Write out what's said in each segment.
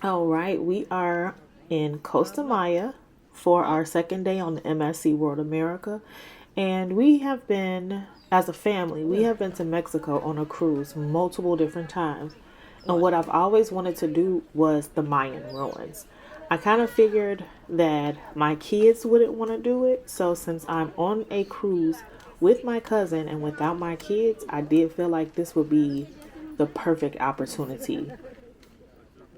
All right, we are in Costa Maya for our second day on the MSC World America. And we have been, as a family, we have been to Mexico on a cruise multiple different times. And what I've always wanted to do was the Mayan ruins. I kind of figured that my kids wouldn't want to do it. So since I'm on a cruise with my cousin and without my kids, I did feel like this would be the perfect opportunity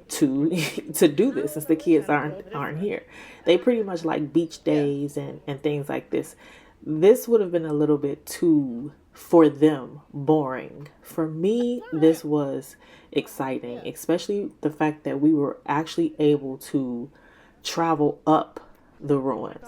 to to do this since the kids aren't here. They pretty much like beach days and things like this. This would have been a little bit too for them boring. For me, this was exciting, especially the fact that we were actually able to travel up the ruins.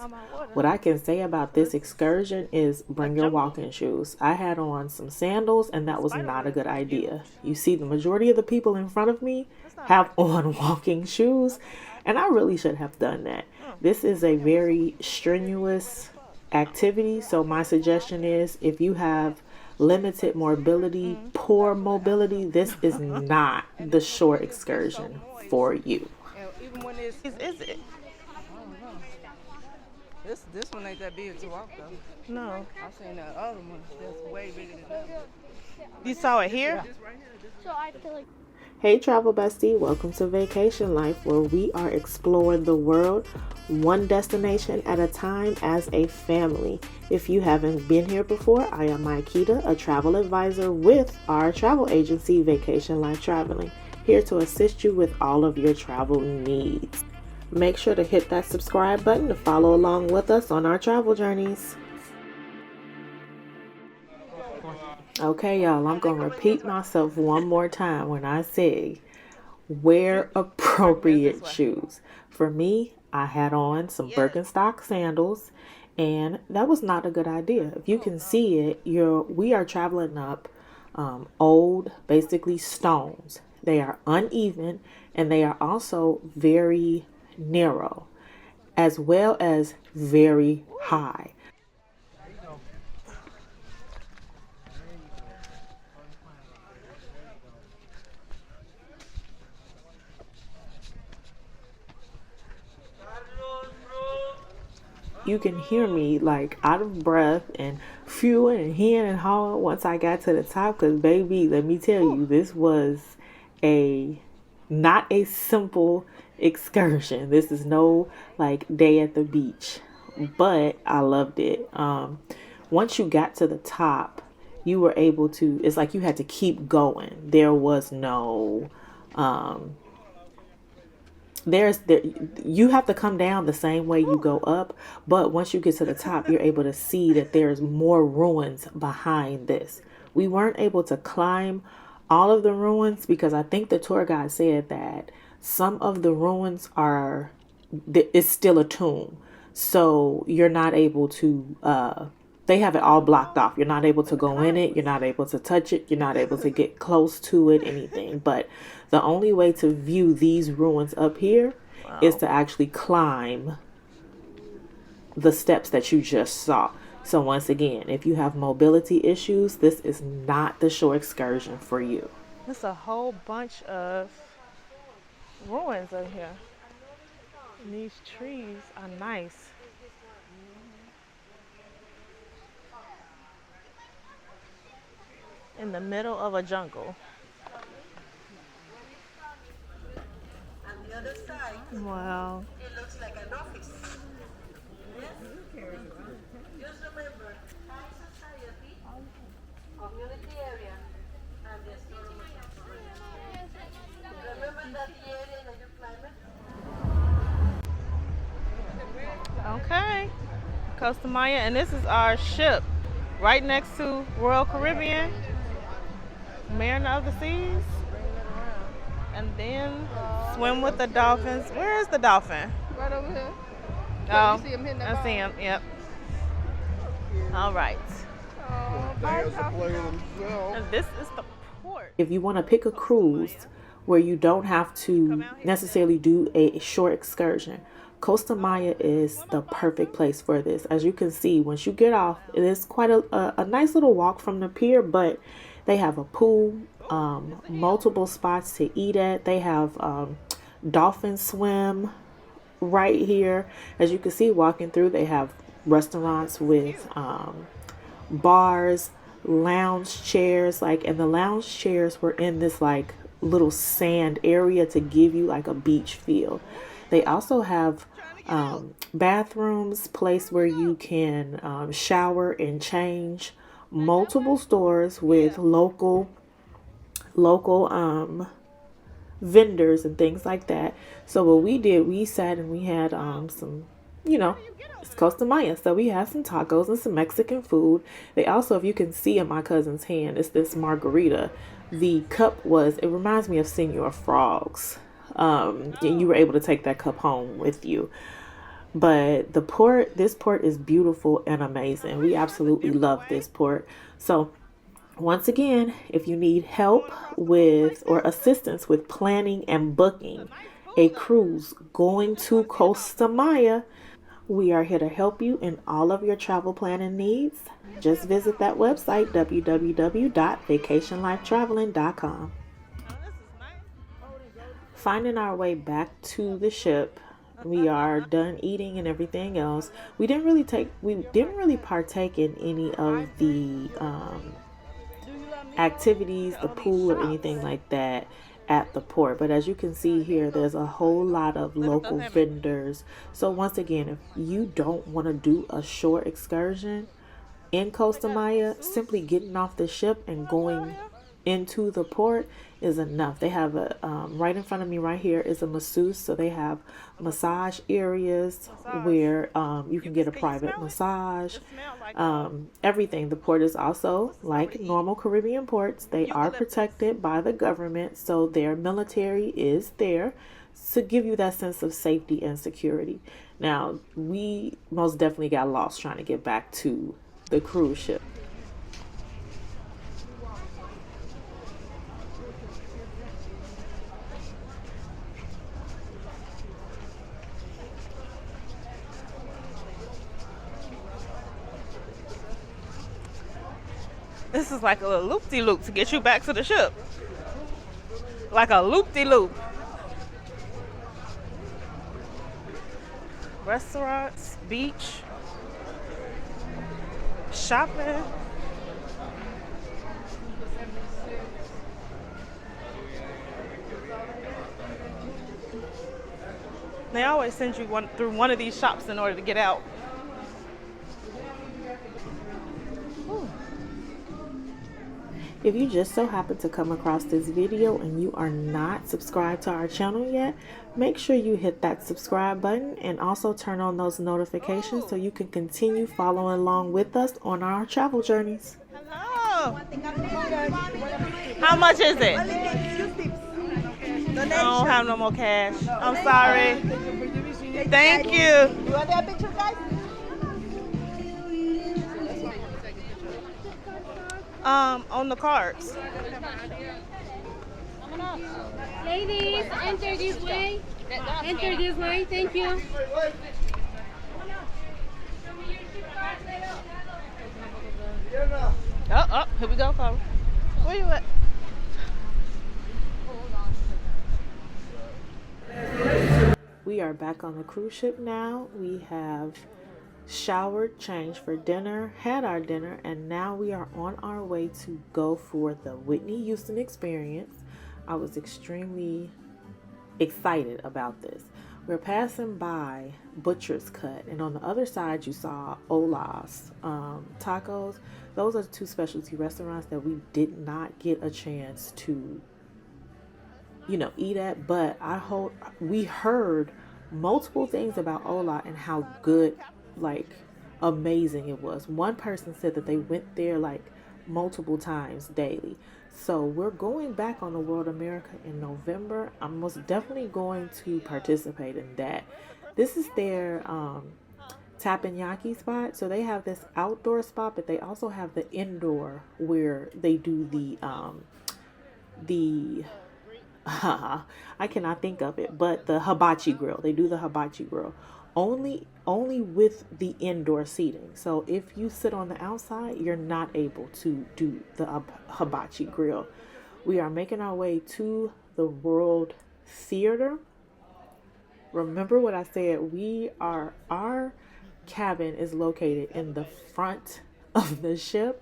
What I can say about this excursion is bring your walking shoes. I had on some sandals and that was not a good idea. You see, the majority of the people in front of me have on walking shoes, and I really should have done that. This is a very strenuous activity, so my suggestion is if you have limited mobility, poor mobility, this is not the short excursion for you. Even when is it? This one ain't that big to walk though. No. I seen the other one that's way bigger than that. You saw it here? So I feel like Hey travel bestie, welcome to Vacation Life, where we are exploring the world one destination at a time as a family. If you haven't been here before, I am Maikita, a travel advisor with our travel agency Vacation Life Traveling, here to assist you with all of your travel needs. Make sure to hit that subscribe button to follow along with us on our travel journeys. Okay, y'all, I'm going to repeat myself one more time when I say wear appropriate shoes. For me, I had on some Birkenstock sandals, and that was not a good idea. If you can see it, we are traveling up old, basically stones. They are uneven, and they are also very narrow, as well as very high. You can hear me like out of breath and phew and heeing and hawing once I got to the top, because baby, let me tell you, this was not a simple excursion. This is no like day at the beach, but I loved it. Once you got to the top, you were able to, it's like you had to keep going. There was no you have to come down the same way you go up, but once you get to the top, you're able to see that there's more ruins behind this. We weren't able to climb all of the ruins because I think the tour guide said that some of the ruins it's still a tomb, so you're not able to they have it all blocked off. You're not able to go in it. You're not able to touch it. You're not able to get close to it, anything. But the only way to view these ruins up here is to actually climb the steps that you just saw. So once again, if you have mobility issues, this is not the shore excursion for you. There's a whole bunch of ruins over here. And these trees are nice. In the middle of a jungle. On the other side, Wow. it looks like an office. Yes? Just remember, high society, community area, and the astronomy. Remember that the area that you climbed? Okay. Costa Maya, and this is our ship right next to Royal Caribbean, Mayan of the Seas. And then swim with the dolphins. Where is the dolphin? Right over here. Oh, You see him hitting that I see ball? him. Yep. All right. And this is the port. If you want to pick a cruise where you don't have to necessarily do a short excursion, Costa Maya is the perfect place for this. As you can see, once you get off, it is quite a nice little walk from the pier, but they have a pool, multiple spots to eat at. They have dolphin swim right here. As you can see, walking through, they have restaurants with bars, lounge chairs, like, and the lounge chairs were in this like little sand area to give you like a beach feel. They also have bathrooms, place where you can shower and change, multiple stores with local vendors and things like that. So what we did, we sat and we had some, you know, it's Costa Maya, so we had some tacos and some Mexican food. They also, if you can see in my cousin's hand, it's this margarita. The cup was, it reminds me of Senor Frogs. And you were able to take that cup home with you. But the port, this port is beautiful and amazing. We absolutely love this port. So once again, if you need help with or assistance with planning and booking a cruise going to Costa Maya, we are here to help you in all of your travel planning needs. Just visit that website, www.vacationlifetraveling.com. Finding our way back to the ship, we are done eating and everything else. We didn't really partake in any of the activities, the pool or anything like that at the port. But as you can see here, there's a whole lot of local vendors. So once again, if you don't want to do a short excursion in Costa Maya, simply getting off the ship and going into the port is enough. They have a right in front of me right here is a masseuse, so they have massage areas where you can get a private massage, everything. The port is also like normal Caribbean ports. They are protected by the government, so their military is there to give you that sense of safety and security. Now, we most definitely got lost trying to get back to the cruise ship. This is like a little loop-de-loop to get you back to the ship. Like a loop-de-loop. Restaurants, beach, shopping. They always send you through one of these shops in order to get out. If you just so happen to come across this video and you are not subscribed to our channel yet, make sure you hit that subscribe button and also turn on those notifications so you can continue following along with us on our travel journeys. Hello. How much is it? I don't have no more cash. I'm sorry. Thank you. You want that picture, guys? On the cards. Ladies, enter this way. Enter this way. Thank you. Oh, here we go, Carl. Where you at? We are back on the cruise ship now. We have showered, changed for dinner, had our dinner, and now we are on our way to go for the Whitney Houston experience. I was extremely excited about this. We're passing by Butcher's Cut, and on the other side you saw Ola's Tacos. Those are the two specialty restaurants that we did not get a chance to, eat at, but we heard multiple things about Ola and how good, like amazing it was. One person said that they went there like multiple times daily. So we're going back on the World America in November. I'm most definitely going to participate in that. This is their teppanyaki spot. So they have this outdoor spot, but they also have the indoor where they do the I cannot think of it, but the hibachi grill. They do the hibachi grill only with the indoor seating. So if you sit on the outside, you're not able to do the hibachi grill. We are making our way to the World Theater. remember what I said. Our cabin is located in the front of the ship.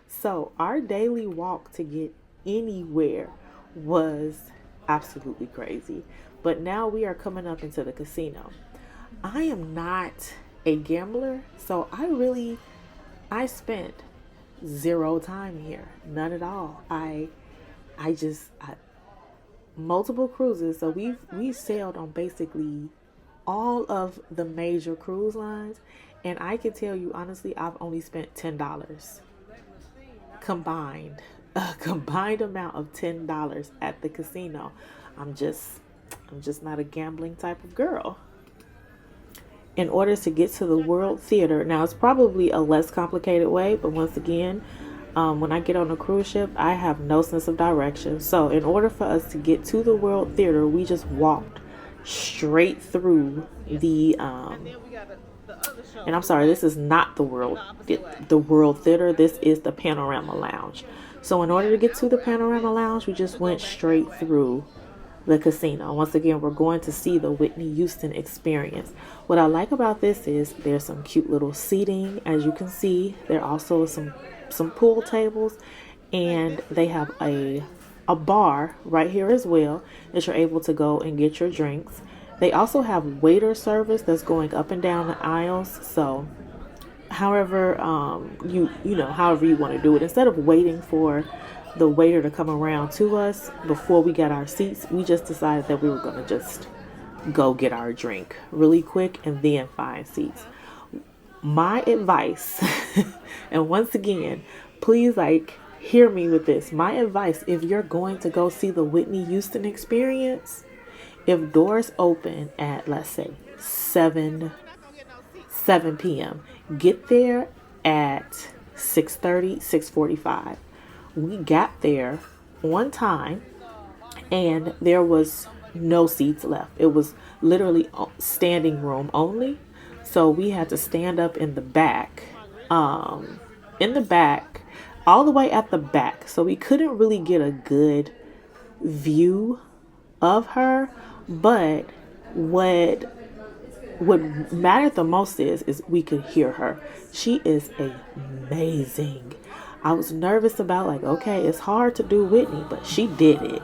So our daily walk to get anywhere was absolutely crazy. But now we are coming up into the casino. I am not a gambler, so I spent zero time here. None at all. I just multiple cruises. So we sailed on basically all of the major cruise lines, and I can tell you honestly, I've only spent $10 combined, a combined amount of $10 at the casino. I'm just not a gambling type of girl. In order to get to the World Theater, now it's probably a less complicated way, but once again, when I get on a cruise ship, I have no sense of direction. So in order for us to get to the World Theater, we just walked straight through the and I'm sorry, this is not the World Theater. This is the Panorama Lounge. So in order to get to the Panorama Lounge, we just went straight through the casino. Once again, we're going to see the Whitney Houston experience. What I like about this is there's some cute little seating, as you can see. There are also some pool tables, and they have a bar right here as well that you're able to go and get your drinks. They also have waiter service that's going up and down the aisles. So however however you want to do it, instead of waiting for the waiter to come around to us before we got our seats, we just decided that we were going to just go get our drink really quick and then find seats. My advice, and once again, please hear me with this. My advice, if you're going to go see the Whitney Houston experience, if doors open at, let's say, 7 p.m., get there at 6:30, 6:45. We got there on time, and there was no seats left. It was literally standing room only. So we had to stand up in the back, all the way at the back. So we couldn't really get a good view of her. But what mattered the most is we could hear her. She is amazing. I was nervous about okay, it's hard to do Whitney, but she did it.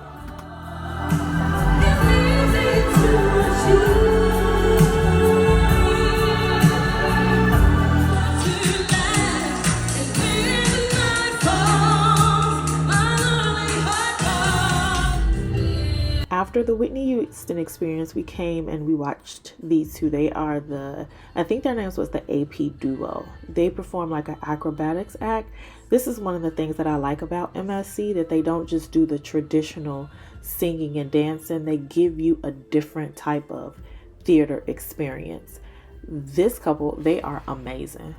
After the Whitney Houston experience, we came and we watched these two. They are I think their names was the AP Duo. They perform an acrobatics act. This is one of the things that I like about MSC, that they don't just do the traditional singing and dancing. They give you a different type of theater experience. This couple, they are amazing.